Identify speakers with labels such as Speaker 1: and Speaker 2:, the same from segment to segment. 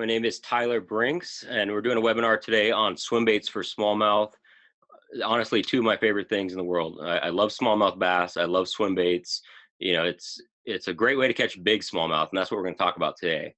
Speaker 1: My name is Tyler Brinks, and we're doing a webinar today on swim baits for smallmouth. Honestly, two of my favorite things in the world. I love smallmouth bass. I love swim baits. You know, it's a great way to catch big smallmouth, and that's what we're going to talk about today.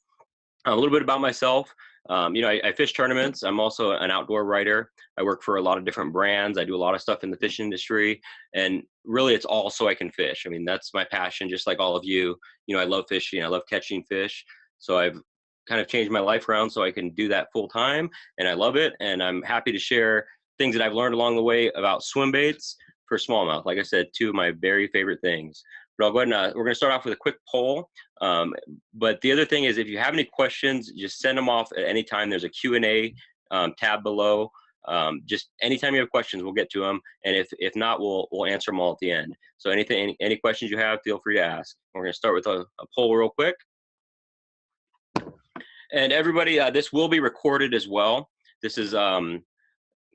Speaker 1: A little bit about myself. I fish tournaments. I'm also an outdoor writer. I work for a lot of different brands. I do a lot of stuff in the fish industry, and really, it's all so I can fish. I mean, that's my passion, just like all of you. You know, I love fishing. I love catching fish. So I've kind of changed my life around so I can do that full time, and I love it. And I'm happy to share things that I've learned along the way about swim baits for smallmouth. Like I said, two of my very favorite things. But I'll go ahead and we're going to start off with a quick poll. But the other thing is, if you have any questions, just send them off at any time. There's a Q&A tab below. Just anytime you have questions, we'll get to them. And if not, we'll answer them all at the end. So any questions you have, feel free to ask. We're going to start with a poll real quick. And everybody, this will be recorded as well. This is going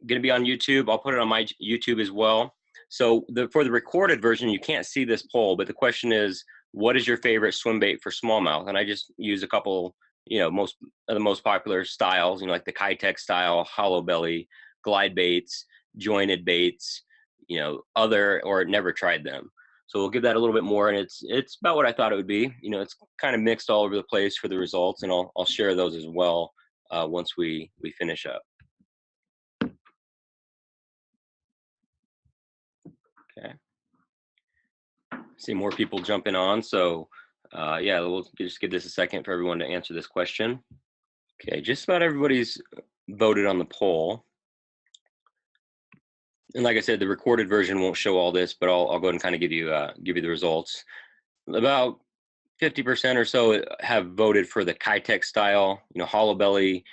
Speaker 1: to be on YouTube. I'll put it on my YouTube as well. So for the recorded version, you can't see this poll, but the question is, what is your favorite swim bait for smallmouth? And I just use a couple, most of the most popular styles, like the Kitech style, hollow belly, glide baits, jointed baits, other or never tried them. So we'll give that a little bit more, and it's about what I thought it would be. It's kind of mixed all over the place for the results, and I'll share those as well once we finish up. Okay. See more people jumping on, so yeah, we'll just give this a second for everyone to answer this question. Okay, just about everybody's voted on the poll. And like I said, the recorded version won't show all this, but I'll go ahead and kind of give you the results. About 50% or so have voted for the Kitech style, hollow belly,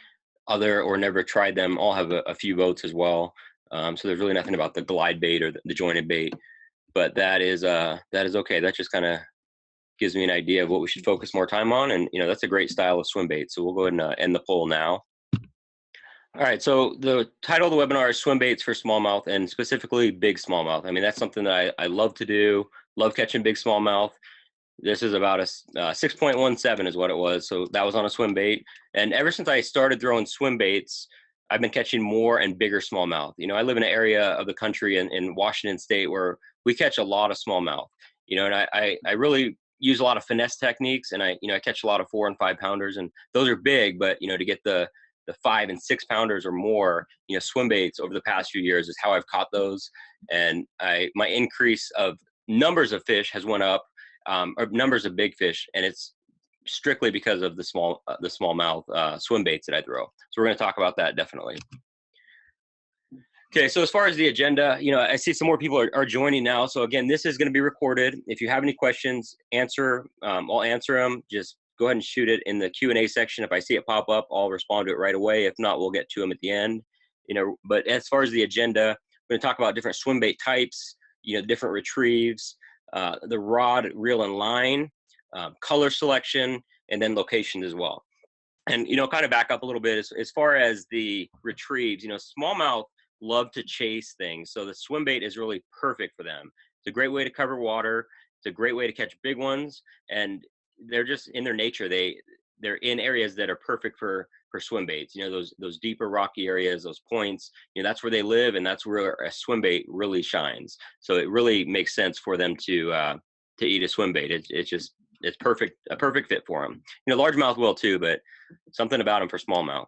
Speaker 1: other or never tried them. All have a few votes as well. So there's really nothing about the glide bait or the jointed bait, but that is okay. That just kind of gives me an idea of what we should focus more time on, and that's a great style of swim bait. So we'll go ahead and end the poll now. All right, so the title of the webinar is Swim Baits for Smallmouth, and specifically big smallmouth. I mean, that's something that I love to do, love catching big smallmouth. This is about a 6.17 is what it was, so that was on a swim bait. And ever since I started throwing swim baits, I've been catching more and bigger smallmouth. I live in an area of the country in Washington State where we catch a lot of smallmouth, and I really use a lot of finesse techniques, and I catch a lot of 4 and 5 pounders, and those are big, but to get the 5 and 6 pounders or more, swim baits over the past few years is how I've caught those. And my increase of numbers of fish has went up, or numbers of big fish, and it's strictly because of the smallmouth swim baits that I throw. So we're going to talk about that definitely. Okay, so as far as the agenda, I see some more people are joining now. So again, this is going to be recorded. If you have any questions, I'll answer them. Just go ahead and shoot it in the Q&A section. If I see it pop up, I'll respond to it right away. If not, we'll get to them at the end. But as far as the agenda, we're going to talk about different swim bait types, different retrieves, the rod, reel, and line, color selection, and then locations as well. And, kind of back up a little bit as far as the retrieves, smallmouth love to chase things. So the swim bait is really perfect for them. It's a great way to cover water. It's a great way to catch big ones. And they're just in their nature. They're in areas that are perfect for swim baits. Those deeper rocky areas, those points, that's where they live, and that's where a swim bait really shines. So it really makes sense for them to eat a swim bait. It's perfect, a perfect fit for them. Largemouth will too, but something about them for smallmouth.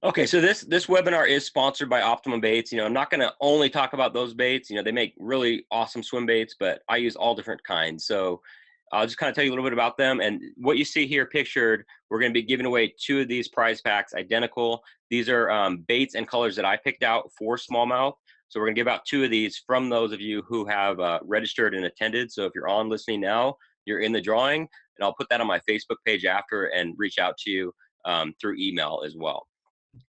Speaker 1: Okay, so this webinar is sponsored by Optimum Baits. I'm not going to only talk about those baits. They make really awesome swim baits, but I use all different kinds. So I'll just kind of tell you a little bit about them. And what you see here pictured, we're going to be giving away 2 of these prize packs, identical. These are baits and colors that I picked out for smallmouth. So we're going to give out 2 of these from those of you who have registered and attended. So if you're on listening now, you're in the drawing, and I'll put that on my Facebook page after and reach out to you through email as well.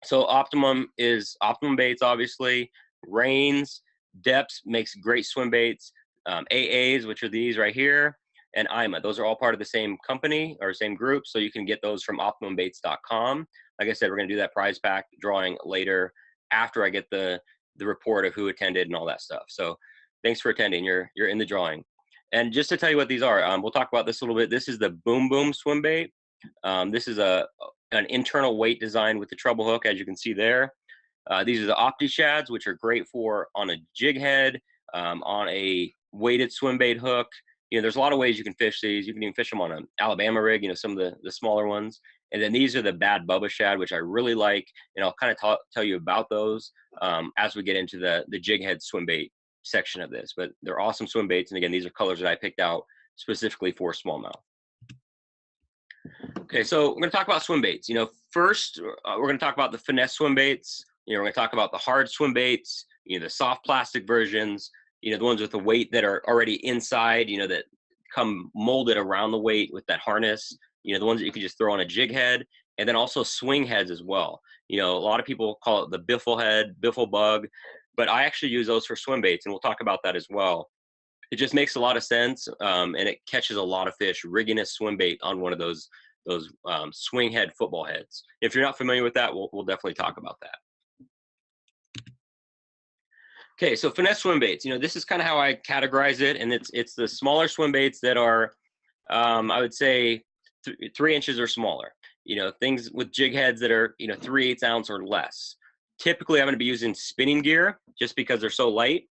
Speaker 1: So Optimum Baits, obviously. Rains, Depths makes great swim baits. AAs, which are these right here, and IMA. Those are all part of the same company or same group, so you can get those from OptimumBaits.com. Like I said, we're going to do that prize pack drawing later after I get the report of who attended and all that stuff. So thanks for attending. You're in the drawing. And just to tell you what these are, we'll talk about this a little bit. This is the Boom Boom swim bait. This is an internal weight design with the treble hook, as you can see there. These are the Opti Shads, which are great for on a jig head, on a weighted swim bait hook. You know, there's a lot of ways you can fish these. You can even fish them on an Alabama rig, you know, some of the smaller ones. And then these are the Bad Bubba Shad, which I really like. And I'll kind of tell you about those as we get into the Jighead swim bait section of this. But they're awesome swim baits. And again, these are colors that I picked out specifically for smallmouth. Okay, so we're going to talk about swim baits. You know, first, we're going to talk about the finesse swim baits. You know, we're going to talk about the hard swim baits, you know, the soft plastic versions, you know, the ones with the weight that are already inside, you know, that come molded around the weight with that harness, you know, the ones that you can just throw on a jig head, and then also swing heads as well. You know, a lot of people call it the biffle head, biffle bug, but I actually use those for swim baits, and we'll talk about that as well. It just makes a lot of sense, and it catches a lot of fish, rigging a swim bait on one of those swing head football heads. If you're not familiar with that, we'll definitely talk about that. Okay, so finesse swim baits. You know, this is kind of how I categorize it, and it's the smaller swim baits that are, I would say, 3 inches or smaller. You know, things with jig heads that are, you know, 3/8 ounce or less. Typically, I'm going to be using spinning gear just because they're so light,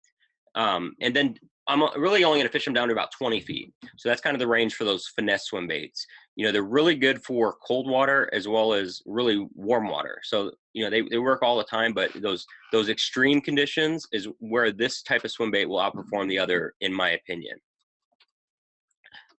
Speaker 1: and then I'm really only going to fish them down to about 20 feet. So that's kind of the range for those finesse swim baits. You know, they're really good for cold water as well as really warm water. So, you know, they work all the time, but those extreme conditions is where this type of swim bait will outperform the other, in my opinion.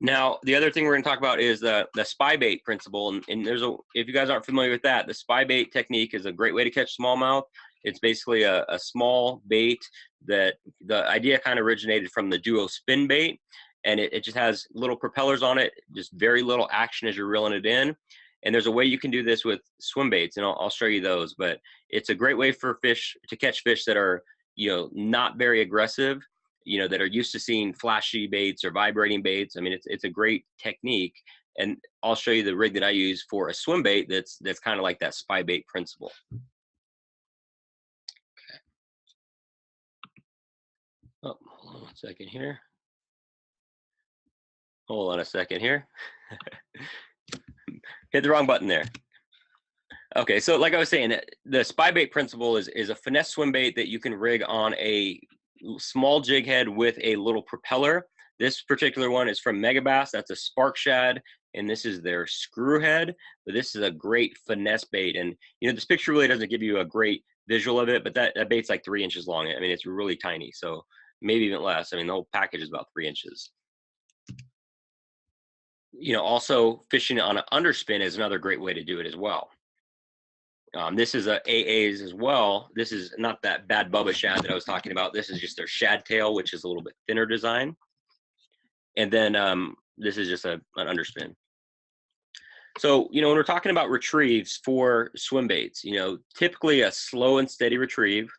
Speaker 1: Now, the other thing we're going to talk about is the spy bait principle. And if you guys aren't familiar with that, the spy bait technique is a great way to catch smallmouth. It's basically a small bait that the idea kind of originated from the duo spin bait. And it just has little propellers on it, just very little action as you're reeling it in. And there's a way you can do this with swim baits, and I'll show you those. But it's a great way for fish to catch fish that are, you know, not very aggressive, you know, that are used to seeing flashy baits or vibrating baits. I mean, it's a great technique. And I'll show you the rig that I use for a swim bait that's kind of like that spy bait principle. Oh, hold on 1 second here. Hold on a second here. Hit the wrong button there. Okay, so like I was saying, the spy bait principle is a finesse swim bait that you can rig on a small jig head with a little propeller. This particular one is from Megabass. That's a spark shad, and this is their screw head. But this is a great finesse bait, and you know, this picture really doesn't give you a great visual of it, but that bait's like 3 inches long. I mean, it's really tiny, so maybe even less. I mean, the whole package is about 3 inches. You know, also fishing on an underspin is another great way to do it as well. This is a AA's as well. This is not that Bad Bubba shad that I was talking about. This is just their shad tail, which is a little bit thinner design. And then this is just an underspin. So, you know, when we're talking about retrieves for swim baits, you know, typically a slow and steady retrieve,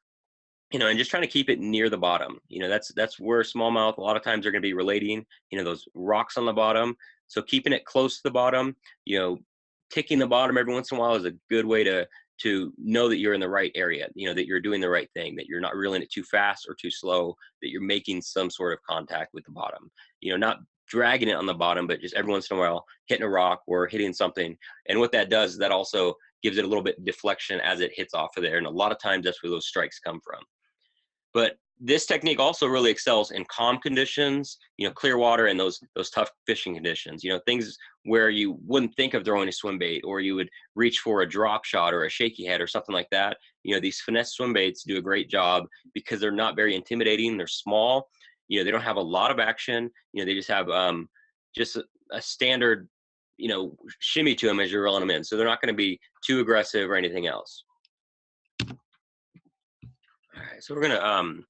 Speaker 1: you know, and just trying to keep it near the bottom. You know, that's where smallmouth, a lot of times they're going to be relating, you know, those rocks on the bottom. So keeping it close to the bottom, you know, ticking the bottom every once in a while is a good way to know that you're in the right area, you know, that you're doing the right thing, that you're not reeling it too fast or too slow, that you're making some sort of contact with the bottom, you know, not dragging it on the bottom, but just every once in a while hitting a rock or hitting something. And what that does is that also gives it a little bit of deflection as it hits off of there. And a lot of times that's where those strikes come from. But this technique also really excels in calm conditions, you know, clear water and those tough fishing conditions, you know, things where you wouldn't think of throwing a swim bait, or you would reach for a drop shot or a shaky head or something like that. You know, these finesse swim baits do a great job because they're not very intimidating. They're small, you know, they don't have a lot of action. You know, they just have just a standard, you know, shimmy to them as you're reeling them in. So they're not going to be too aggressive or anything else. All right, so we're gonna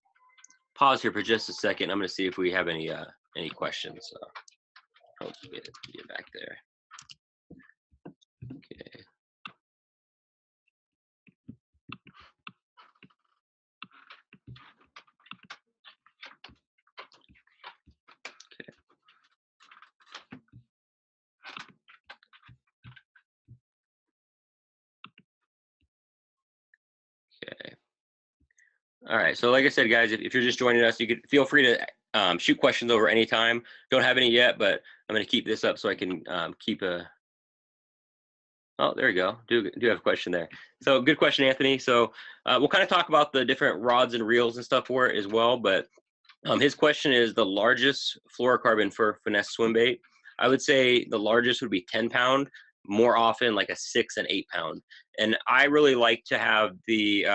Speaker 1: pause here for just a second. I'm gonna see if we have any questions. I'll get back there. Okay. Okay. All right. So like I said, guys, if you're just joining us, you could feel free to Shoot questions over anytime. Don't have any yet, but I'm going to keep this up so I can keep a. Oh, there you go. Do have a question there. So good question, Anthony. So we'll kind of talk about the different rods and reels and stuff for it as well. But his question is the largest fluorocarbon for finesse swim bait. I would say the largest would be 10 pound, more often like a 6 and 8 pound. And I really like to have the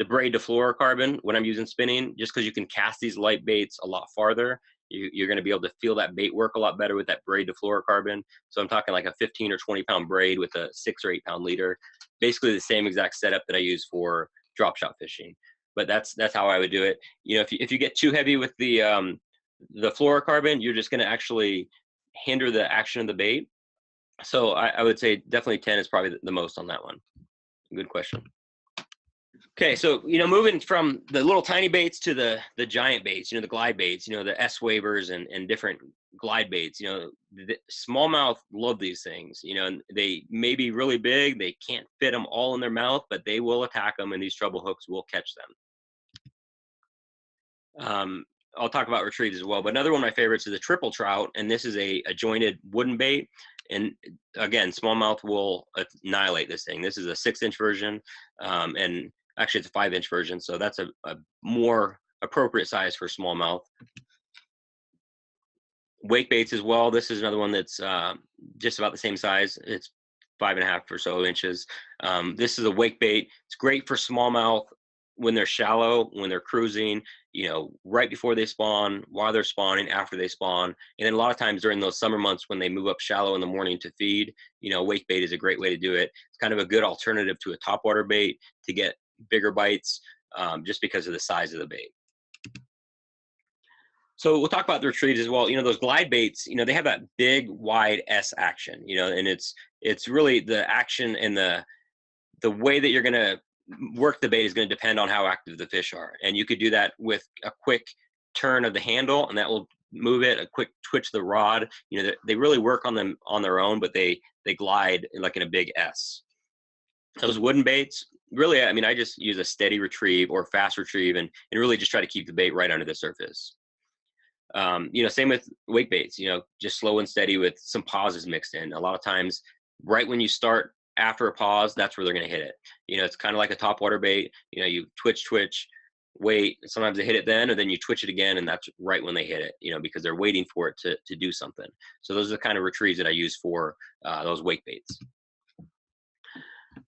Speaker 1: braid to fluorocarbon when I'm using spinning, just because you can cast these light baits a lot farther. You're going to be able to feel that bait work a lot better with that braid to fluorocarbon. So I'm talking like a 15 or 20 pound braid with a 6 or 8 pound leader, basically the same exact setup that I use for drop shot fishing. But that's how I would do it. You know, if you get too heavy with the fluorocarbon, you're just going to actually hinder the action of the bait. So I would say definitely 10 is probably the most on that one. Good question. Okay, so moving from the little tiny baits to the giant baits, the glide baits, the S wavers and different glide baits. The smallmouth love these things. And they may be really big, they can't fit them all in their mouth, but they will attack them, and these treble hooks will catch them. I'll talk about retrieves as well, but another one of my favorites is the triple trout, and this is a jointed wooden bait. And again, smallmouth will annihilate this thing. This is a 6-inch version, and actually it's a 5-inch version, so that's a more appropriate size for smallmouth. Wake baits as well. This is another one that's just about the same size. It's 5.5 or so inches. This is a wake bait. It's great for smallmouth when they're shallow, when they're cruising, right before they spawn, while they're spawning, after they spawn. And then a lot of times during those summer months when they move up shallow in the morning to feed, wake bait is a great way to do it. It's kind of a good alternative to a topwater bait to get bigger bites, just because of the size of the bait. So we'll talk about the retrieves as well. Those glide baits, they have that big, wide S action, and it's really the action and the way that you're going to work the bait is going to depend on how active the fish are. And you could do that with a quick turn of the handle, and that will move it, a quick twitch of the rod. They really work on them on their own, but they glide like in a big S. Those wooden baits, really, I mean, I just use a steady retrieve or fast retrieve and really just try to keep the bait right under the surface. Same with wake baits, just slow and steady with some pauses mixed in. A lot of times, right when you start after a pause, that's where they're going to hit it. It's kind of like a topwater bait. You twitch, wait. Sometimes they hit it then, or then you twitch it again, and that's right when they hit it, because they're waiting for it to do something. So those are the kind of retrieves that I use for those wake baits.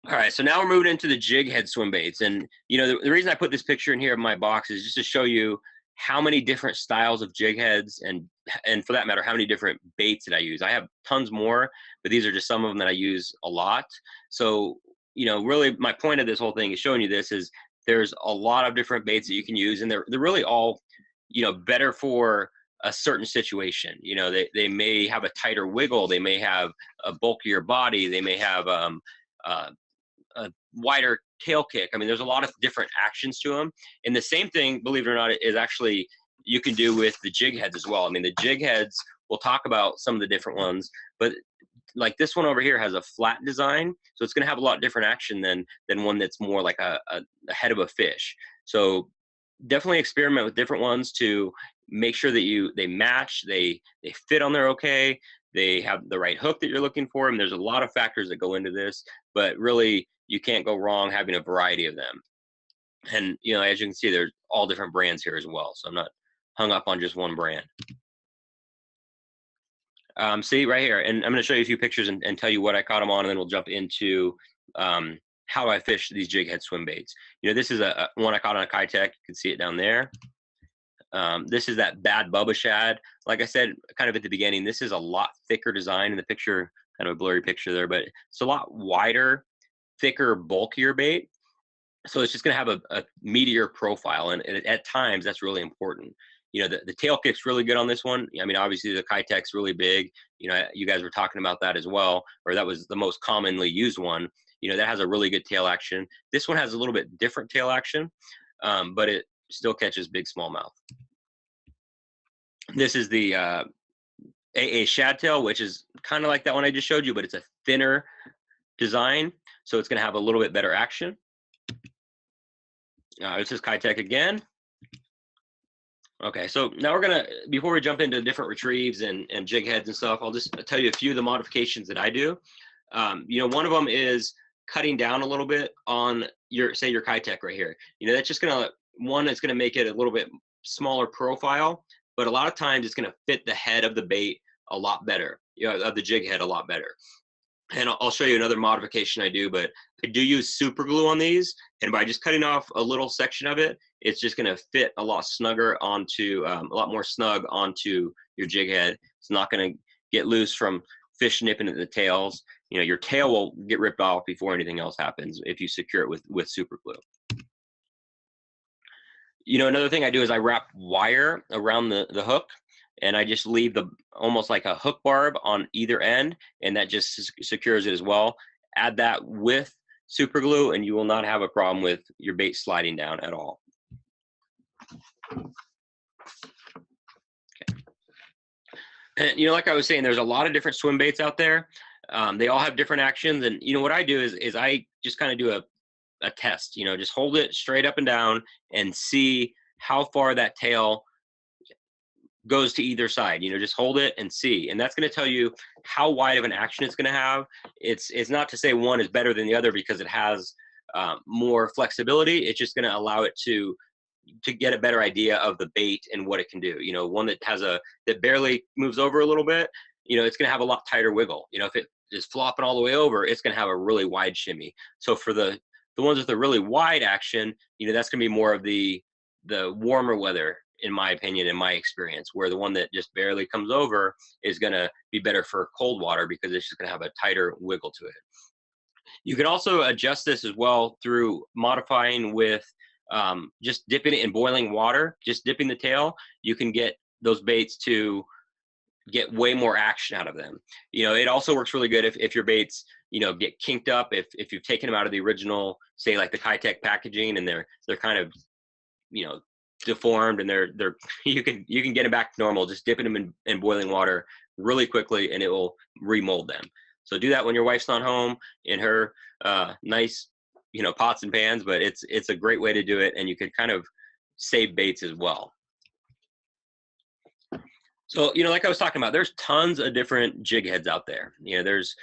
Speaker 1: All right, so now we're moving into the Jighead swim baits. And, the reason I put this picture in here of my box is just to show you how many different styles of jig heads and for that matter, how many different baits that I use. I have tons more, but these are just some of them that I use a lot. So, really my point of this whole thing is showing you this is there's a lot of different baits that you can use, and they're really all, better for a certain situation. They may have a tighter wiggle, they may have a bulkier body, they may have a wider tail kick. I mean, there's a lot of different actions to them. And the same thing, believe it or not, is actually you can do with the jig heads as well. I mean, the jig heads, we'll talk about some of the different ones, but like this one over here has a flat design, so it's going to have a lot different action than one that's more like a head of a fish. So definitely experiment with different ones to make sure that they match, they fit on there okay, they have the right hook that you're looking for. And there's a lot of factors that go into this, but really you can't go wrong having a variety of them. And as you can see, there's all different brands here as well, so I'm not hung up on just one brand. See right here, and I'm going to show you a few pictures and tell you what I caught them on, and then we'll jump into how I fish these jighead swim baits. This is a one I caught on a Kitech. You can see it down there. This is that bad Bubba shad. Like I said, kind of at the beginning, this is a lot thicker design in the picture, kind of a blurry picture there, but it's a lot wider, thicker, bulkier bait. So it's just going to have a meatier profile, and at times that's really important. The tail kick's really good on this one. I mean, obviously the Kitech's really big. You guys were talking about that as well, or that was the most commonly used one. That has a really good tail action. This one has a little bit different tail action, but it still catches big smallmouth. This is the AA shad tail, which is kind of like that one I just showed you, but it's a thinner design, so it's going to have a little bit better action. This is Kitech again. Okay, so now we're gonna, before we jump into different retrieves and jig heads and stuff, I'll just tell you a few of the modifications that I do. One of them is cutting down a little bit on your, say your Kitech right here. That's just gonna, one, it's gonna make it a little bit smaller profile, but a lot of times it's gonna fit the head of the bait a lot better, of the jig head a lot better. And I'll show you another modification I do, but I do use super glue on these. And by just cutting off a little section of it, it's just going to fit a lot snugger onto, a lot more snug onto your jig head. It's not going to get loose from fish nipping at the tails. Your tail will get ripped off before anything else happens if you secure it with super glue. Another thing I do is I wrap wire around the hook, and I just leave the almost like a hook barb on either end, and that just secures it as well. Add that with super glue, and you will not have a problem with your bait sliding down at all. Okay. And like I was saying, there's a lot of different swim baits out there. They all have different actions, and what I do is I just kind of do a test. Just hold it straight up and down and see how far that tail goes to either side. Just hold it and see, and that's going to tell you how wide of an action it's going to have. It's not to say one is better than the other because it has more flexibility. It's just going to allow it to get a better idea of the bait and what it can do. One that that barely moves over a little bit, it's going to have a lot tighter wiggle. If it is flopping all the way over, it's going to have a really wide shimmy. So for the ones with a really wide action, that's going to be more of the warmer weather, in my opinion, in my experience, where the one that just barely comes over is going to be better for cold water because it's just going to have a tighter wiggle to it. You can also adjust this as well through modifying with just dipping it in boiling water, just dipping the tail. You can get those baits to get way more action out of them. It also works really good if your baits, get kinked up, if you've taken them out of the original, say like the Kitech packaging, and they're kind of, deformed, and they're you can get them back to normal, just dipping them in boiling water really quickly, and it will remold them. So do that when your wife's not home in her nice, pots and pans, but it's a great way to do it, and you can kind of save baits as well. So, like I was talking about, there's tons of different jig heads out there. There's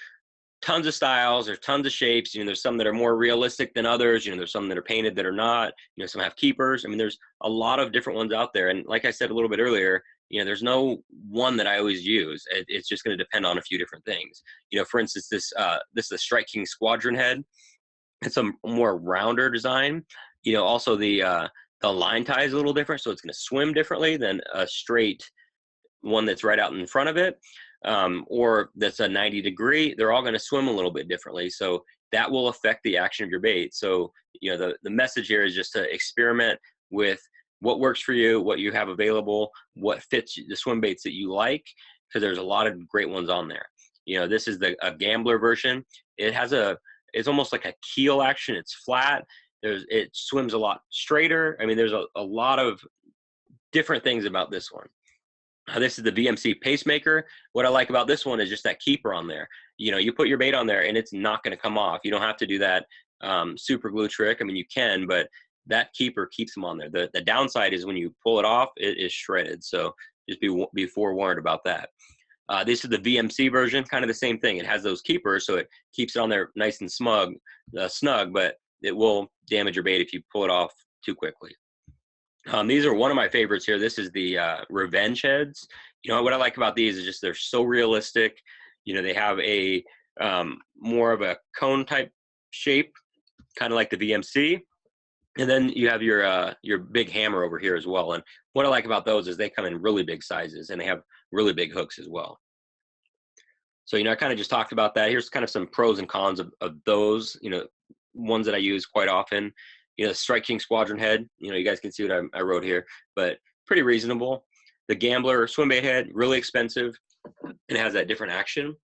Speaker 1: tons of styles, there's tons of shapes. There's some that are more realistic than others. There's some that are painted that are not. Some have keepers. There's a lot of different ones out there. And like I said a little bit earlier, there's no one that I always use. It's just going to depend on a few different things. For instance, this is a Strike King Squadron head. It's a more rounder design. Also the line tie is a little different, so it's going to swim differently than a straight one that's right out in front of it. Or that's a 90-degree, they're all going to swim a little bit differently. So that will affect the action of your bait. So, the message here is just to experiment with what works for you, what you have available, what fits the swim baits that you like, because there's a lot of great ones on there. This is a gambler version. It's almost like a keel action. It's flat. It swims a lot straighter. There's a lot of different things about this one. This is the VMC Pacemaker. What I like about this one is just that keeper on there. You put your bait on there and it's not going to come off. You don't have to do that super glue trick. You can, but that keeper keeps them on there. The downside is when you pull it off, it is shredded. So just be forewarned about that. This is the VMC version, kind of the same thing. It has those keepers, so it keeps it on there nice and snug, but it will damage your bait if you pull it off too quickly. These are one of my favorites here. This is the Revenge heads. What I like about these is just they're so realistic. They have a more of a cone type shape, kind of like the VMC. And then you have your big hammer over here as well. And what I like about those is they come in really big sizes, and they have really big hooks as well. So, I kind of just talked about that. Here's kind of some pros and cons of those, ones that I use quite often. Strike King Squadron head, you guys can see what I wrote here, but pretty reasonable. The Gambler Swimbait head, really expensive, and it has that different action.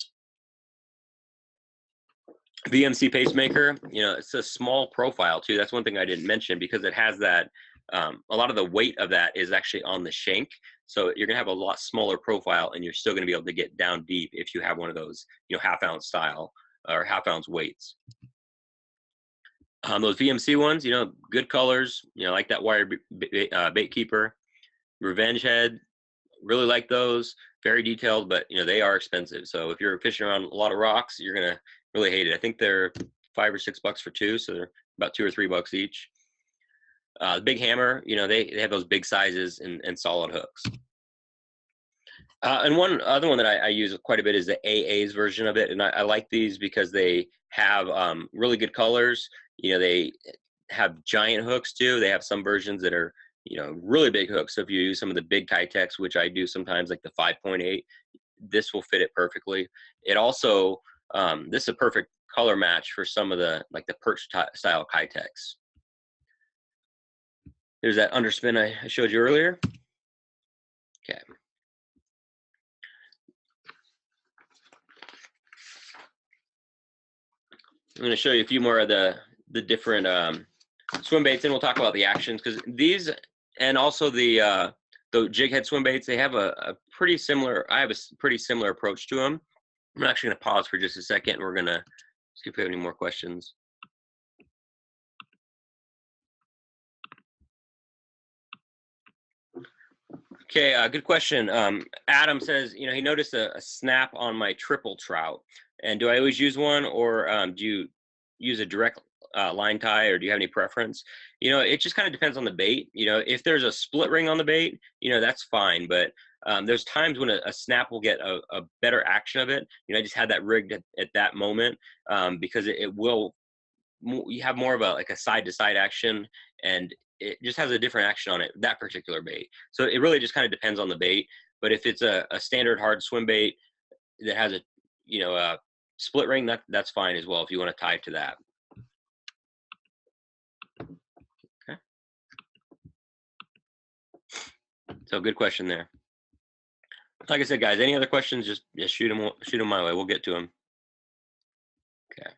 Speaker 1: VMC Pacemaker, it's a small profile too. That's one thing I didn't mention, because it has that, a lot of the weight of that is actually on the shank. So you're gonna have a lot smaller profile, and you're still gonna be able to get down deep if you have one of those, half-ounce style or half-ounce weights. Those VMC ones, good colors, like that wire bait keeper. Revenge head, really like those, very detailed, but they are expensive. So if you're fishing around a lot of rocks, you're gonna really hate it. I think they're $5 or $6 for two, so they're about $2 or $3 each. The big hammer, they have those big sizes and solid hooks. And one other one that I use quite a bit is the AA's version of it, and I like these because they have really good colors. They have giant hooks too. They have some versions that are really big hooks. So if you use some of the big Kytex, which I do sometimes, like the 5.8, this will fit it perfectly. It also this is a perfect color match for some of the like the perch style Kytex. There's that underspin I showed you earlier. Okay. I'm going to show you a few more of the different swim baits, and we'll talk about the actions, because these and also the Jighead swim baits, they have a pretty similar. I have a pretty similar approach to them. I'm actually going to pause for just a second. We're going to see if we have any more questions. Okay, good question. Adam says, he noticed a snap on my triple trout, and do I always use one, or do you use a direct line tie, or do you have any preference? It just kind of depends on the bait. If there's a split ring on the bait, that's fine, but there's times when a snap will get a better action of it. I just had that rigged at that moment because it will, you have more of a side-to-side action, and it just has a different action on it, that particular bait. So it really just kind of depends on the bait. But if it's a standard hard swim bait that has a split ring, that's fine as well if you want to tie it to that. Okay. So good question there. Like I said, guys, any other questions, just shoot them my way. We'll get to them. Okay.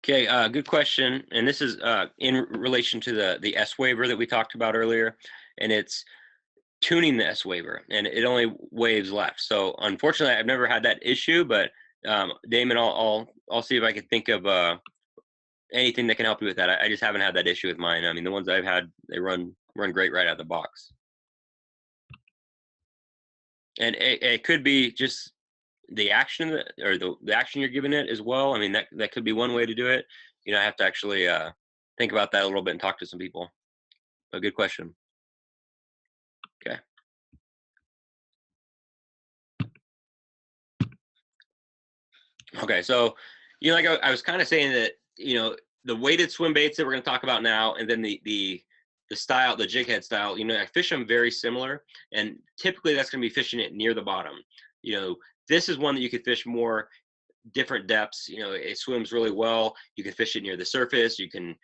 Speaker 1: Okay, good question. And this is in relation to the S waiver that we talked about earlier, and it's tuning the S waiver, and it only waves left. So unfortunately, I've never had that issue, but Damon, I'll see if I can think of anything that can help you with that. I just haven't had that issue with mine. I mean, the ones I've had, they run great right out of the box. And it could be just the action or the action you're giving it as well. I mean, that could be one way to do it. I have to actually think about that a little bit and talk to some people. A good question. Okay. Okay, so like I was kind of saying that the weighted swim baits that we're going to talk about now, and then the style, the jig head style, I fish them very similar, and typically that's going to be fishing it near the bottom. This is one that you could fish more different depths. It swims really well. You can fish it near the surface. You can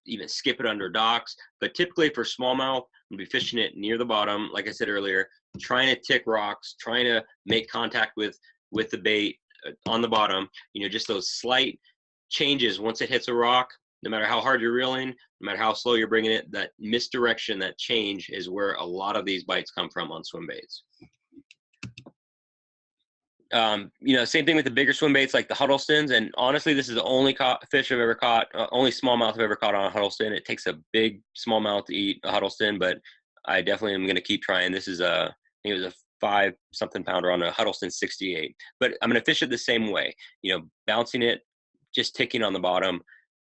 Speaker 1: even skip it under docks. But typically for smallmouth, I'm going to be fishing it near the bottom, like I said earlier, trying to tick rocks, trying to make contact with the bait on the bottom. Just those slight changes once it hits a rock, no matter how hard you're reeling, no matter how slow you're bringing it, that misdirection, that change is where a lot of these bites come from on swim baits. Same thing with the bigger swim baits like the Huddlestons. And honestly, this is the only fish I've ever caught, only smallmouth I've ever caught on a Huddleston. It takes a big smallmouth to eat a Huddleston, but I definitely am going to keep trying. This is I think it was a 5-something pounder on a Huddleston 68. But I'm going to fish it the same way, bouncing it, just ticking on the bottom,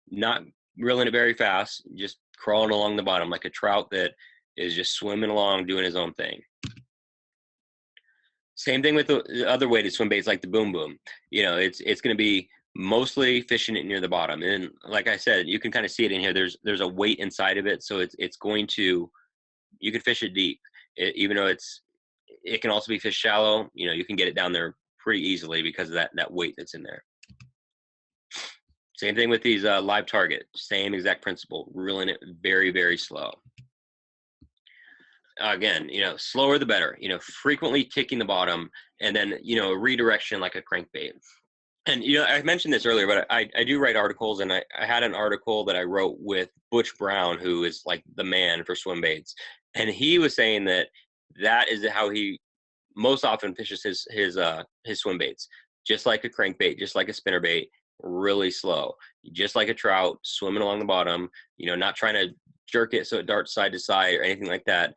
Speaker 1: not reeling it very fast, just crawling along the bottom like a trout that is just swimming along, doing his own thing. Same thing with the other weighted swim baits like the Boom Boom. It's going to be mostly fishing it near the bottom. And like I said, you can kind of see it in here. There's a weight inside of it, so it's going to, you can fish it deep, even though it can also be fished shallow. You can get it down there pretty easily because of that weight that's in there. Same thing with these live target. Same exact principle, reeling it very, very slow. Again, slower the better. Frequently ticking the bottom, and then a redirection like a crankbait. And I mentioned this earlier, but I do write articles, and I had an article that I wrote with Butch Brown, who is like the man for swim baits, and he was saying that is how he most often fishes his swim baits, just like a crankbait, just like a spinnerbait. really slow, just like a trout swimming along the bottom, not trying to jerk it so it darts side to side or anything like that.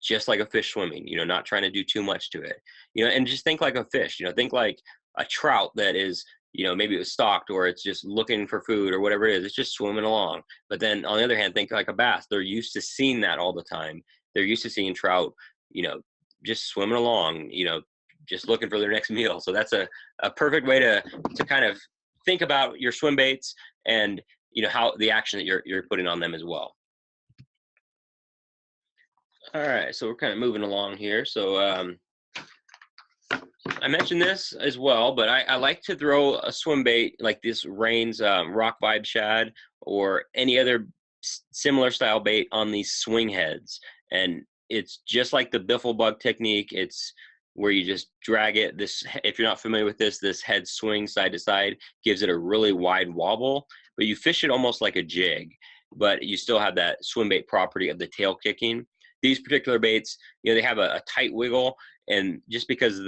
Speaker 1: Just like a fish swimming, not trying to do too much to it, and just think like a fish, think like a trout that is, maybe it was stalked or it's just looking for food or whatever it is. It's just swimming along. But then on the other hand, think like a bass. They're used to seeing that all the time. They're used to seeing trout, just swimming along, just looking for their next meal. So that's a perfect way to kind of think about your swim baits and, how the action that you're putting on them as well. All right, so we're kind of moving along here. So I mentioned this as well, but I like to throw a swim bait like this Rain's Rock Vibe Shad or any other similar style bait on these swing heads. And it's just like the biffle bug technique. It's where you just drag it. This, if you're not familiar with this head swing side to side gives it a really wide wobble, but you fish it almost like a jig, but you still have that swim bait property of the tail kicking. These particular baits, they have a tight wiggle, and just because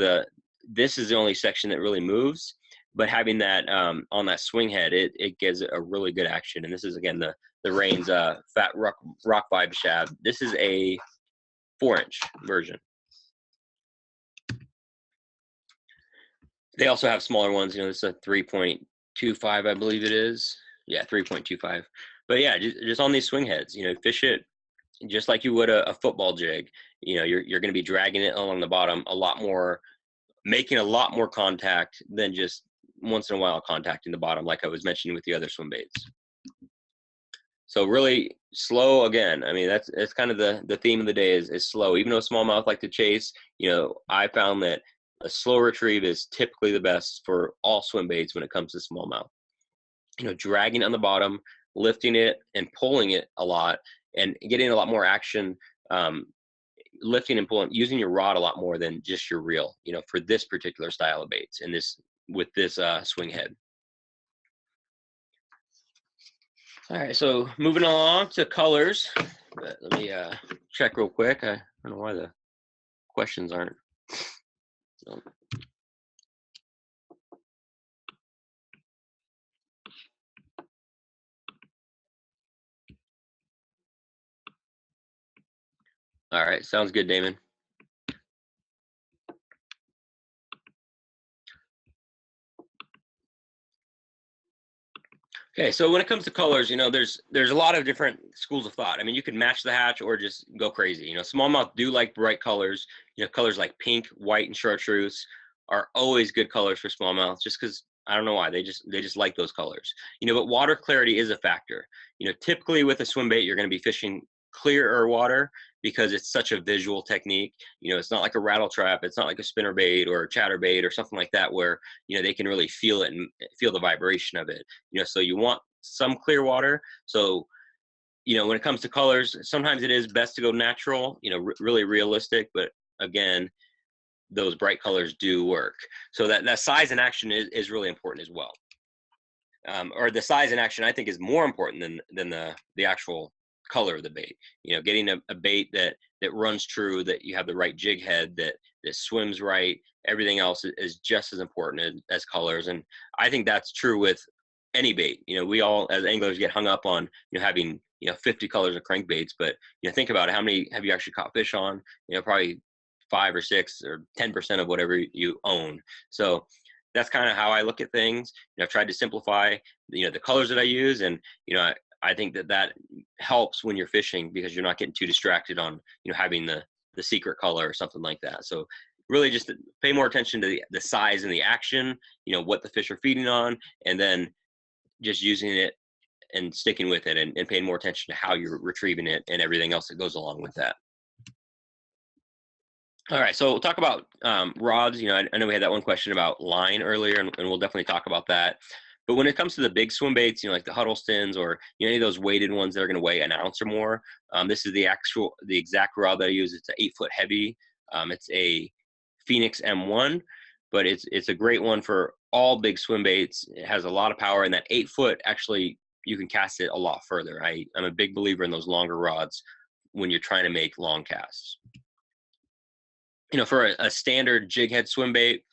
Speaker 1: this is the only section that really moves, but having that on that swing head, it gives it a really good action. And this is again the Rain's Fat Rock Vibe Shad. This is a 4-inch version. They also have smaller ones. This is a 3.25, I believe it is. Yeah, 3.25. But yeah, just on these swing heads, fish it just like you would a football jig. You're going to be dragging it along the bottom a lot more, making a lot more contact than just once in a while contacting the bottom, like I was mentioning with the other swim baits. So really slow again. I mean, that's kind of the theme of the day is slow. Even though smallmouth like to chase, I found that a slow retrieve is typically the best for all swim baits when it comes to smallmouth. Dragging on the bottom, lifting it and pulling it a lot, and getting a lot more action, lifting and pulling, using your rod a lot more than just your reel, for this particular style of baits and with this swing head. All right, so moving along to colors. Let me check real quick. I don't know why the questions aren't. So. All right, sounds good, Damon. Okay, so when it comes to colors, there's a lot of different schools of thought. I mean, you could match the hatch or just go crazy. Smallmouth do like bright colors. Colors like pink, white, and chartreuse are always good colors for smallmouth, just because I don't know why they just like those colors. But water clarity is a factor. Typically with a swim bait, you're going to be fishing clearer water because it's such a visual technique. It's not like a rattle trap. It's not like a spinner bait or a chatter bait or something like that where, they can really feel it and feel the vibration of it. So you want some clear water. So, when it comes to colors, sometimes it is best to go natural, really realistic, but again, those bright colors do work. So that size and action is really important as well. Or the size and action, I think, is more important than the actual color of the bait. Getting a bait that runs true, that you have the right jig head, that swims right. Everything else is just as important as colors. And I think that's true with any bait. We all as anglers get hung up on having 50 colors of crankbaits, but think about it. How many have you actually caught fish on? Probably 5 or 6 or 10% of whatever you own. So that's kind of how I look at things. I've tried to simplify the colors that I use, and I think that helps when you're fishing because you're not getting too distracted on having the secret color or something like that. So really just pay more attention to the size and the action, what the fish are feeding on, and then just using it and sticking with it and paying more attention to how you're retrieving it and everything else that goes along with that. All right, so we'll talk about rods. I know we had that one question about line earlier, and we'll definitely talk about that. But when it comes to the big swim baits, like the Huddlestons or any of those weighted ones that are going to weigh an ounce or more, this is the exact rod that I use. It's an 8-foot heavy. It's a Phoenix M1, but it's a great one for all big swim baits. It has a lot of power, and that 8-foot actually you can cast it a lot further. I'm a big believer in those longer rods when you're trying to make long casts. For a standard jig head swim bait,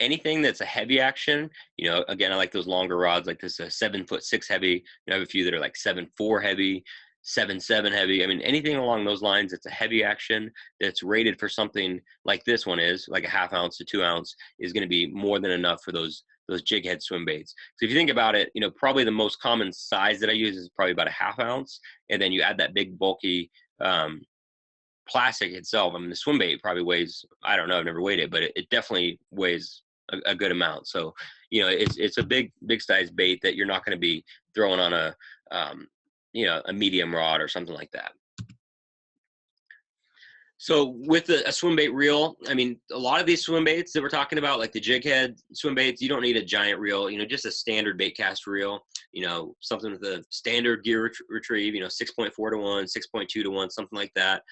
Speaker 1: anything that's a heavy action, again, I like those longer rods, like this 7'6" heavy. I have a few that are like 7'4" heavy, 7'7" heavy. I mean, anything along those lines that's a heavy action that's rated for something like this one is, like a 1/2 ounce to 2 ounce, is going to be more than enough for those jighead swim baits. So if you think about it, probably the most common size that I use is probably about a 1/2 ounce, and then you add that big bulky plastic itself. I mean, the swim bait probably weighs, I don't know, I've never weighed it, but it definitely weighs a good amount. So, it's a big size bait that you're not going to be throwing on a medium rod or something like that. So with a swim bait reel, I mean, a lot of these swim baits that we're talking about, like the Jighead swim baits, you don't need a giant reel, just a standard bait cast reel, something with a standard gear retrieve, 6.4 to 1, 6.2 to 1, something like that,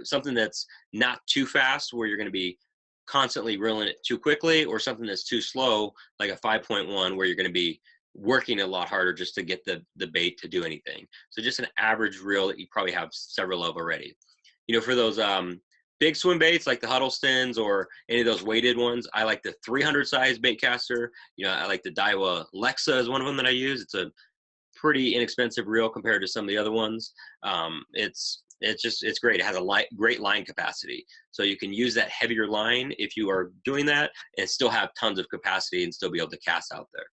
Speaker 1: something that's not too fast where you're going to be constantly reeling it too quickly, or something that's too slow, like a 5.1, where you're going to be working a lot harder just to get the bait to do anything. So just an average reel that you probably have several of already. For those big swim baits like the Huddlestons or any of those weighted ones, I like the 300 size bait caster. I like the Daiwa Lexa is one of them that I use. It's a pretty inexpensive reel compared to some of the other ones. It's great. It has a great line capacity, so you can use that heavier line if you are doing that and still have tons of capacity and still be able to cast out there.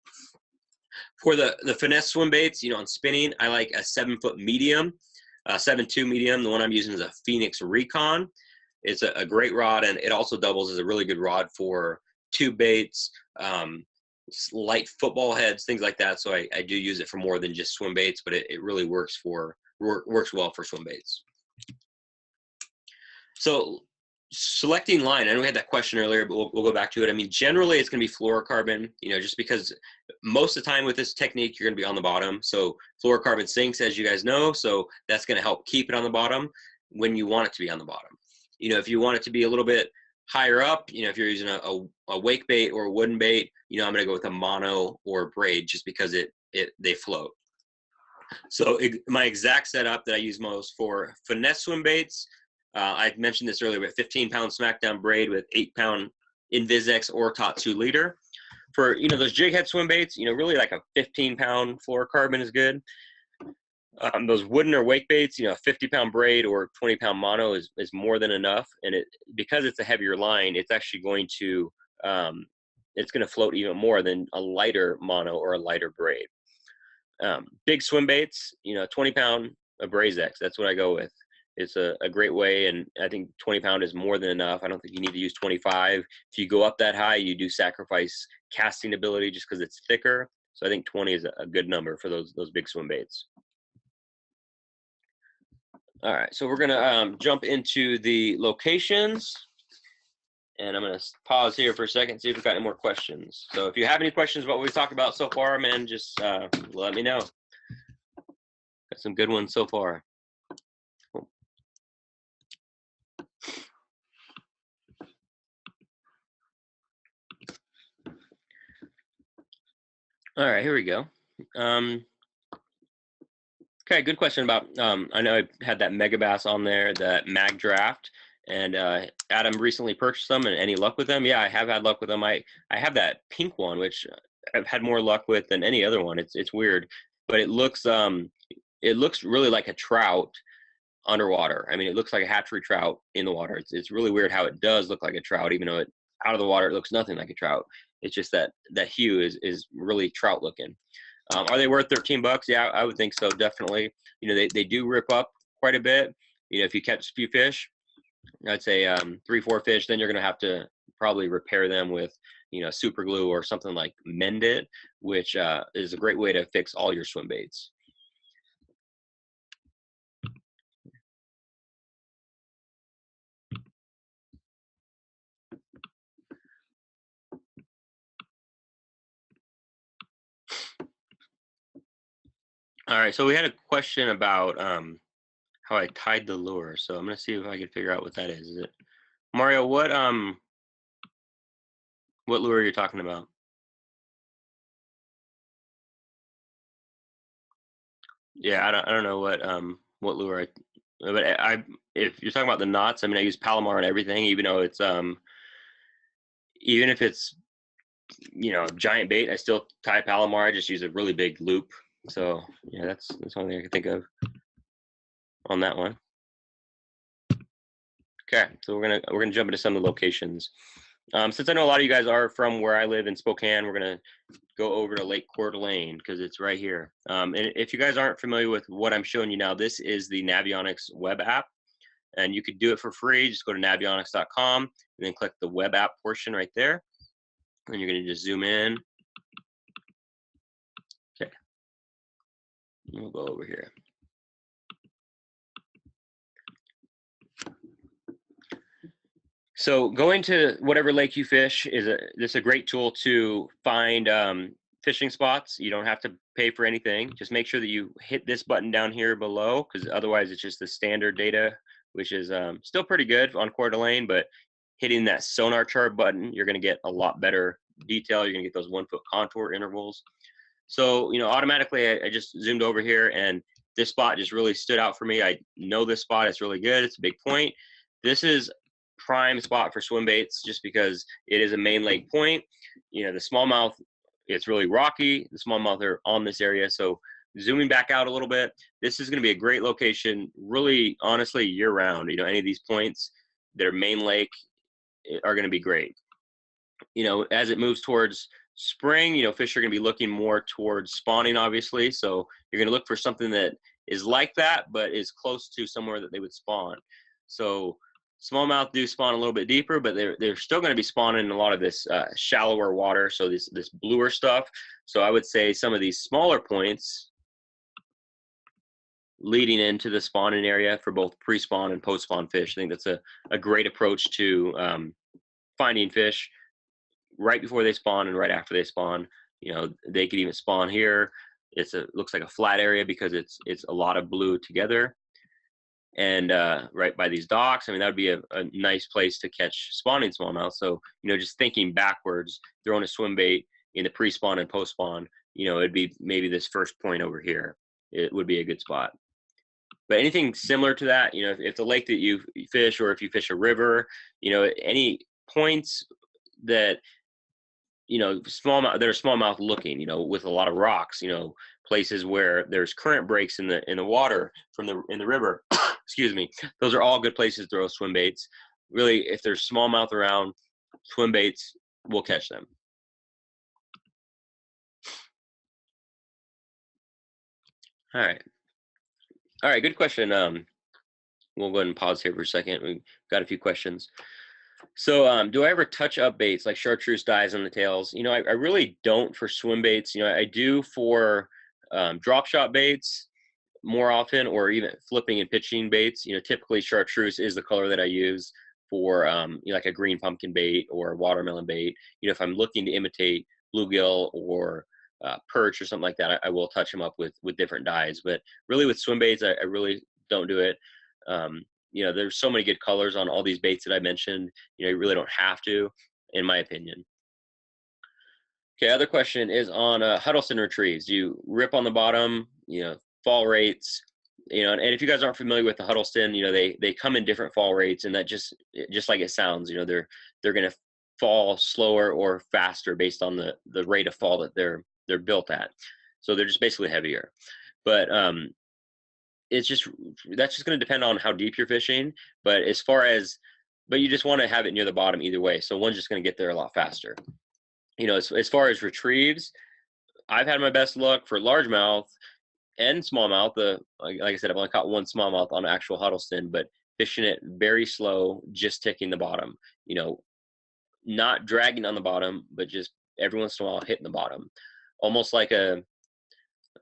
Speaker 1: For the finesse swim baits, on spinning, I like a 7-foot medium. 7.2 medium. The one I'm using is a Phoenix Recon. It's a great rod, and it also doubles as a really good rod for tube baits, light football heads, things like that. So I do use it for more than just swim baits, but it really works well for swim baits. So selecting line, I know we had that question earlier, but we'll go back to it. I mean, generally it's going to be fluorocarbon, just because most of the time with this technique, you're going to be on the bottom. So fluorocarbon sinks, as you guys know, so that's going to help keep it on the bottom when you want it to be on the bottom. If you want it to be a little bit higher up, if you're using a wake bait or a wooden bait, I'm going to go with a mono or a braid just because they float. So my exact setup that I use most for finesse swim baits, I mentioned this earlier, but 15-pound smackdown braid with 8-pound Invisex or Tatsu leader. For those jighead swim baits, really like a 15-pound fluorocarbon is good. Those wooden or wake baits, a 50-pound braid or 20-pound mono is more than enough. And because it's a heavier line, it's actually going to float even more than a lighter mono or a lighter braid. Big swim baits, 20-pound Abrazex. That's what I go with. It's a great way, and I think 20-pound is more than enough. I don't think you need to use 25. If you go up that high, you do sacrifice casting ability just because it's thicker. So I think 20 is a good number for those big swim baits. All right, so we're gonna jump into the locations, and I'm gonna pause here for a second, see if we've got any more questions. So if you have any questions about what we've talked about so far, man, just let me know. Got some good ones so far. Cool. All right, here we go. Okay, good question about, I know I had that Megabass on there, that Mag Draft, and Adam recently purchased them, and any luck with them? Yeah, I have had luck with them. I have that pink one, which I've had more luck with than any other one. It's weird, but it looks really like a trout underwater. I mean, it looks like a hatchery trout in the water. It's really weird how it does look like a trout, even though out of the water it looks nothing like a trout. It's just that hue is really trout looking. Are they worth $13? Yeah, I would think so, definitely. They do rip up quite a bit. If you catch a few fish, I'd say 3-4 fish, then you're going to have to probably repair them with super glue or something like Mend It, which is a great way to fix all your swim baits. All right, so we had a question about how I tied the lure. So I'm gonna see if I can figure out what that is. Is it Mario? What lure are you talking about? Yeah, I don't know what lure but if you're talking about the knots, I mean, I use Palomar and everything, even though it's even if it's giant bait, I still tie Palomar. I just use a really big loop. So yeah, that's one thing I can think of on that one. Okay, so we're gonna jump into some of the locations. Since I know a lot of you guys are from where I live in Spokane, we're gonna go over to Lake Coeur d'Alene because it's right here. And if you guys aren't familiar with what I'm showing you now, this is the Navionics web app, and you could do it for free. Just go to navionics.com and then click the web app portion right there, and you're gonna just zoom in. Okay, we'll go over here. So going to whatever lake you fish is a great tool to find fishing spots. You don't have to pay for anything. Just make sure that you hit this button down here below, because otherwise it's just the standard data, which is still pretty good on Coeur d'Alene, but hitting that sonar chart button, you're going to get a lot better detail. You're going to get those 1 foot contour intervals. So, automatically I just zoomed over here, and this spot just really stood out for me. I know this spot is really good. It's a big point. This is prime spot for swim baits just because it is a main lake point. The smallmouth, it's really rocky. The smallmouth are on this area. So zooming back out a little bit, this is going to be a great location, really, honestly, year round. Any of these points that are main lake are going to be great. As it moves towards spring, fish are going to be looking more towards spawning, obviously. So you're going to look for something that is like that, but is close to somewhere that they would spawn. So smallmouth do spawn a little bit deeper, but they're still going to be spawning in a lot of this shallower water, so this bluer stuff. So I would say some of these smaller points leading into the spawning area for both pre-spawn and post-spawn fish. I think that's a great approach to finding fish right before they spawn and right after they spawn. They could even spawn here. Looks like a flat area because it's a lot of blue together. And right by these docks, that would be a nice place to catch spawning smallmouth. So, just thinking backwards, throwing a swim bait in the pre-spawn and post-spawn, it'd be maybe this first point over here. It would be a good spot. But anything similar to that, if the lake that you fish, or if you fish a river, any points that, smallmouth, that are smallmouth looking, with a lot of rocks, places where there's current breaks in the water in the river, excuse me, those are all good places to throw swim baits. Really, if there's smallmouth around, swim baits will catch them. All right, good question. We'll go ahead and pause here for a second. We've got a few questions. So do I ever touch up baits like chartreuse dyes on the tails? I really don't for swim baits. I do for drop shot baits more often, or even flipping and pitching baits. Typically chartreuse is the color that I use for like a green pumpkin bait or a watermelon bait. If I'm looking to imitate bluegill or perch or something like that, I will touch them up with different dyes. But really with swim baits, I really don't do it. There's so many good colors on all these baits that I mentioned. You really don't have to, in my opinion. Okay, other question is on Huddleston retrieves. Do you rip on the bottom, fall rates, and if you guys aren't familiar with the Huddleston, they come in different fall rates, and that just like it sounds, they're going to fall slower or faster based on the rate of fall that they're built at. So they're just basically heavier. But that's just going to depend on how deep you're fishing. But but you just want to have it near the bottom either way. So one's just going to get there a lot faster. As far as retrieves, I've had my best luck for largemouth and smallmouth. Like I said, I've only caught one smallmouth on actual Huddleston, but fishing it very slow, just ticking the bottom. Not dragging on the bottom, but just every once in a while hitting the bottom, almost like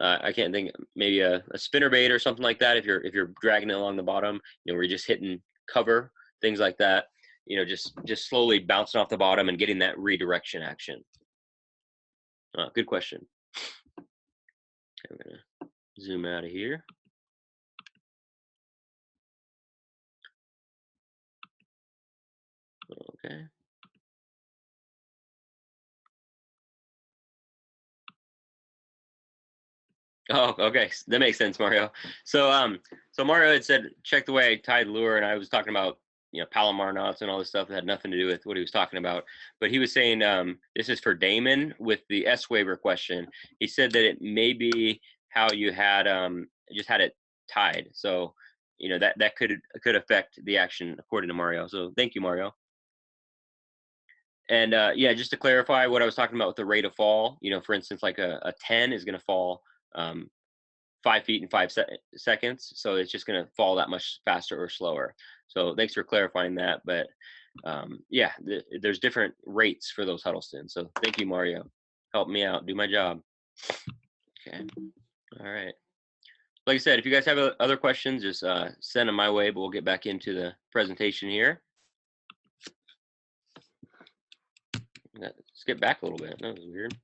Speaker 1: I can't think, maybe a spinner bait or something like that. If you're dragging it along the bottom, where you're just hitting cover, things like that. Just slowly bouncing off the bottom and getting that redirection action. Good question. Okay, I'm gonna zoom out of here. Okay. Oh, okay, that makes sense, Mario. So Mario had said, check the way I tied lure, and I was talking about Palomar knots and all this stuff that had nothing to do with what he was talking about. But he was saying, this is for Damon with the S waiver question. He said that it may be how you had just had it tied. So, that could affect the action according to Mario. So thank you, Mario. And yeah, just to clarify what I was talking about with the rate of fall, for instance, like a 10 is going to fall 5 feet in 5 seconds. So it's just going to fall that much faster or slower. So thanks for clarifying that. But yeah, there's different rates for those Huddleston. So thank you, Mario. Help me out, do my job. Okay. All right. Like I said, if you guys have other questions, just send them my way, but we'll get back into the presentation here. Skip back a little bit. That was weird.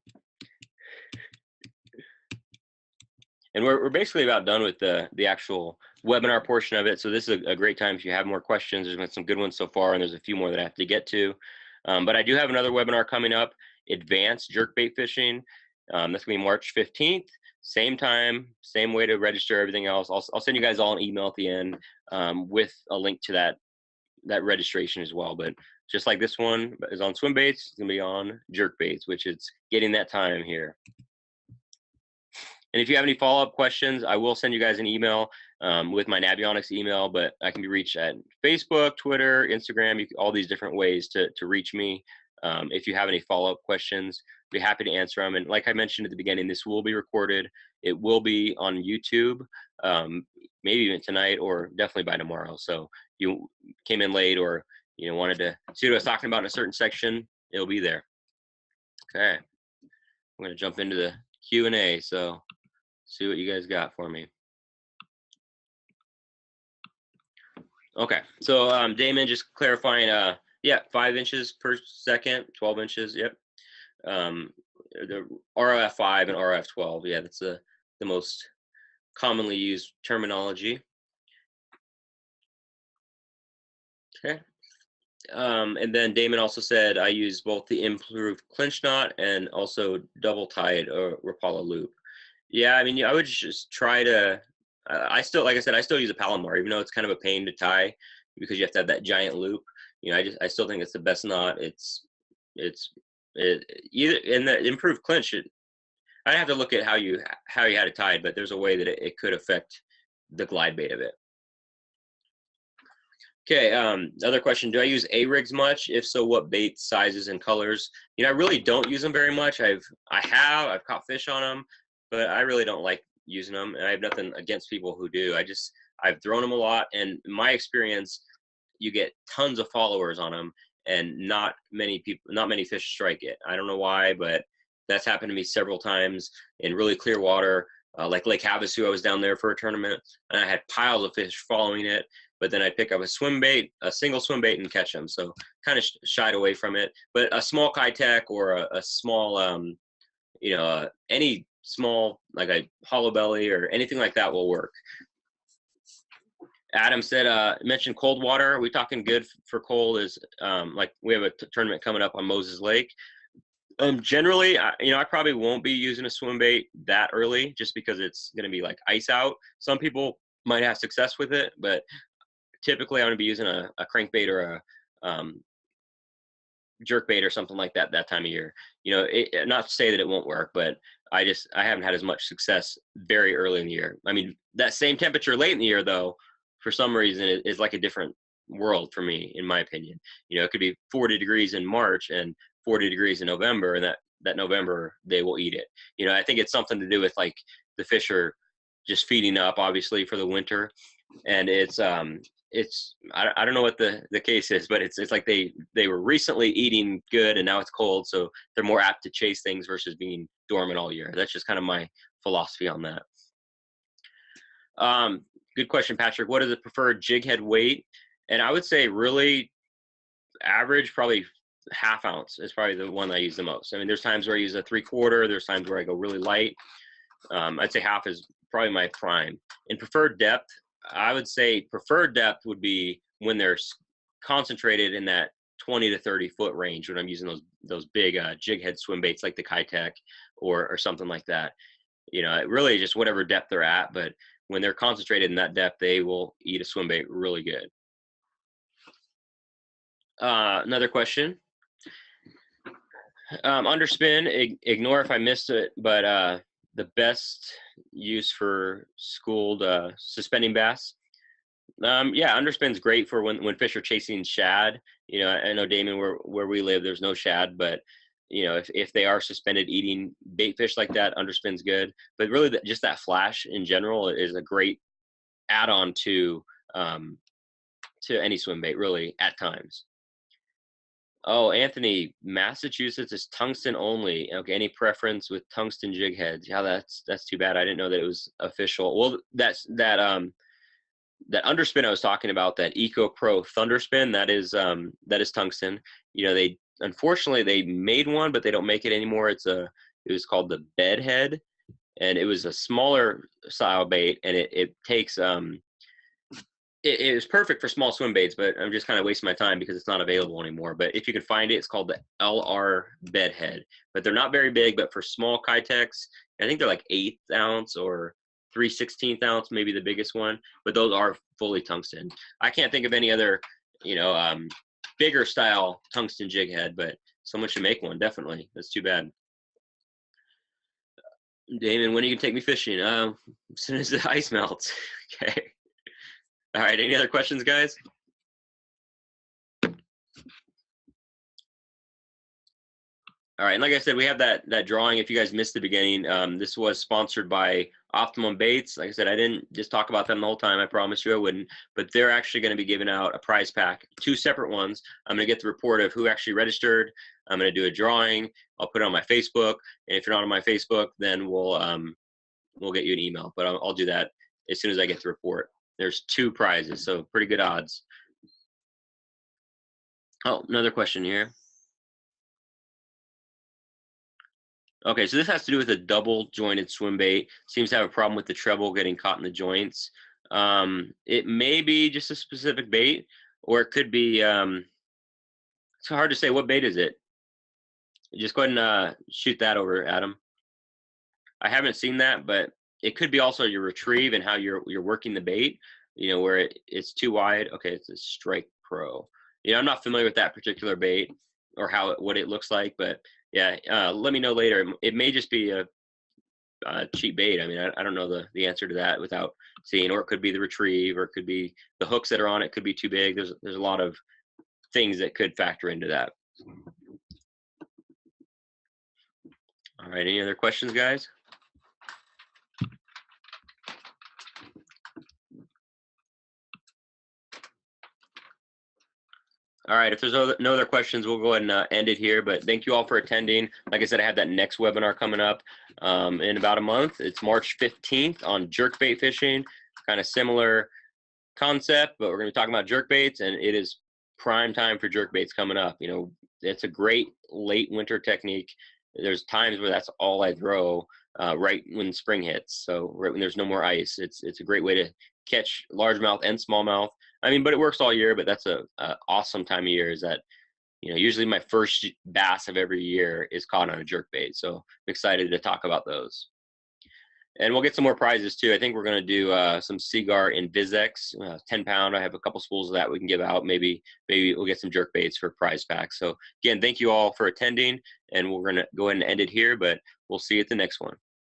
Speaker 1: And we're basically about done with the actual webinar portion of it. So this is a great time if you have more questions. There's been some good ones so far, and there's a few more that I have to get to. But I do have another webinar coming up, Advanced Jerkbait Fishing. That's going to be March 15th. Same time, same way to register, everything else. I'll send you guys all an email at the end with a link to that registration as well. But just like this one is on Swimbaits, it's going to be on Jerkbaits, which it's getting that time here. And if you have any follow-up questions, I will send you guys an email with my Navionics email, but I can be reached at Facebook, Twitter, Instagram, all these different ways to reach me. If you have any follow-up questions, I'd be happy to answer them. And like I mentioned at the beginning, this will be recorded. It will be on YouTube, maybe even tonight or definitely by tomorrow. So you came in late or wanted to see what I was talking about in a certain section, it'll be there. Okay. I'm going to jump into the Q&A. So see what you guys got for me. Okay, so Damon, just clarifying, yeah, 5 inches per second, 12 inches, yep. The ROF 5 and ROF 12, yeah, that's the most commonly used terminology. Okay. And then Damon also said I use both the improved clinch knot and also double tied or Rapala loop. Yeah, I mean, I would just try to. I still, like I said, I still use a Palomar, even though it's kind of a pain to tie because you have to have that giant loop. I still think it's the best knot. Either in the improved clinch. I'd have to look at how you had it tied, but there's a way that it could affect the glide bait of it. Okay, other question, do I use A-rigs much? If so, what baits, sizes, and colors? I really don't use them very much. I've caught fish on them, but I really don't like using them, and I have nothing against people who do. I've thrown them a lot, and in my experience, you get tons of followers on them, and not many fish strike it. I don't know why, but that's happened to me several times in really clear water, like Lake Havasu. I was down there for a tournament, and I had piles of fish following it. But then I'd pick up a single swim bait and catch them. So kind of shied away from it. But a small Kitech or a small, any small, like a hollow belly or anything like that will work. Adam said, mentioned cold water. Are we talking good for cold? Is like we have a tournament coming up on Moses Lake. Generally, I probably won't be using a swim bait that early just because it's going to be like ice out. Some people might have success with it, but typically I'm going to be using a crankbait or a jerkbait or something like that time of year. Not to say that it won't work, but I haven't had as much success very early in the year. I mean, that same temperature late in the year, though, for some reason, is like a different world for me, in my opinion. It could be 40 degrees in March and 40 degrees in November, and that November they will eat it. I think it's something to do with like the fish are just feeding up, obviously, for the winter, and I don't know what the case is, but it's like they were recently eating good and now it's cold, so they're more apt to chase things versus being dormant all year. That's just kind of my philosophy on that. Good question, Patrick. What is the preferred jig head weight? And I would say really average, probably ½ ounce is probably the one I use the most. I mean, there's times where I use a 3/4. There's times where I go really light. I'd say half is probably my prime. In preferred depth, I would say preferred depth would be when they're concentrated in that 20 to 30 foot range when I'm using those big jig head swim baits like the Kitech or something like that. Really just whatever depth they're at, but when they're concentrated in that depth, they will eat a swim bait really good. Another question. Underspin, ignore if I missed it, but the best use for schooled suspending bass. Yeah, underspin's great for when fish are chasing shad. You know, I know Damon, where we live, there's no shad, but you know, if they are suspended eating bait fish like that, underspin's good. But really, just that flash in general is a great add-on to any swim bait, really, at times. Oh, Anthony, Massachusetts is tungsten only. Okay, any preference with tungsten jig heads? Yeah, that's too bad. I didn't know that it was official. Well, that underspin I was talking about, that Eco Pro Thunderspin, that is tungsten. You know, they unfortunately they made one, but they don't make it anymore. It was called the Bedhead, and it was a smaller style bait, and it takes it was perfect for small swim baits, but I'm just kind of wasting my time because it's not available anymore. But if you can find it, it's called the LR Bedhead. But they're not very big, but for small Kitex, I think they're like 1/8 ounce or 3/16 ounce, maybe the biggest one. But those are fully tungsten. I can't think of any other, you know, bigger style tungsten jig head, but someone should make one, definitely. That's too bad. Damon, when are you gonna take me fishing? As soon as the ice melts. Okay. All right, any other questions, guys? All right, and like I said, we have that drawing. If you guys missed the beginning, this was sponsored by Optimum Baits. Like I said, I didn't just talk about them the whole time. I promise you I wouldn't. But they're actually going to be giving out a prize pack, 2 separate ones. I'm going to get the report of who actually registered. I'm going to do a drawing. I'll put it on my Facebook, and if you're not on my Facebook, then we'll get you an email. But I'll do that as soon as I get the report. There's 2 prizes, so pretty good odds. Oh, another question here. Okay, so this has to do with a double jointed swim bait. Seems to have a problem with the treble getting caught in the joints. It may be just a specific bait, or it could be, it's hard to say. What bait is it? Just go ahead and shoot that over, Adam. I haven't seen that, but it could be also your retrieve and how you're working the bait, you know, where it's too wide. Okay, it's a Strike Pro. You know, I'm not familiar with that particular bait or what it looks like, but yeah, let me know later. It may just be a cheap bait. I mean, I don't know the answer to that without seeing, or it could be the retrieve, or it could be the hooks that are on it could be too big. There's a lot of things that could factor into that. All right, any other questions, guys? All right, if there's no other questions, we'll go ahead and end it here. But thank you all for attending. Like I said, I have that next webinar coming up in about a month. It's March 15th on jerkbait fishing. Kind of similar concept, but we're going to be talking about jerkbaits, and it is prime time for jerkbaits coming up. You know, it's a great late winter technique. There's times where that's all I throw right when spring hits. So right when there's no more ice, it's a great way to catch largemouth and smallmouth. I mean, but it works all year. But that's a awesome time of year. Is that, you know, usually my first bass of every year is caught on a jerkbait. So I'm excited to talk about those. And we'll get some more prizes too. I think we're going to do some Seagar in Vizex, 10 pound. I have a couple spools of that we can give out. Maybe we'll get some jerk baits for prize packs. So again, thank you all for attending, and we're going to go ahead and end it here, but we'll see you at the next one.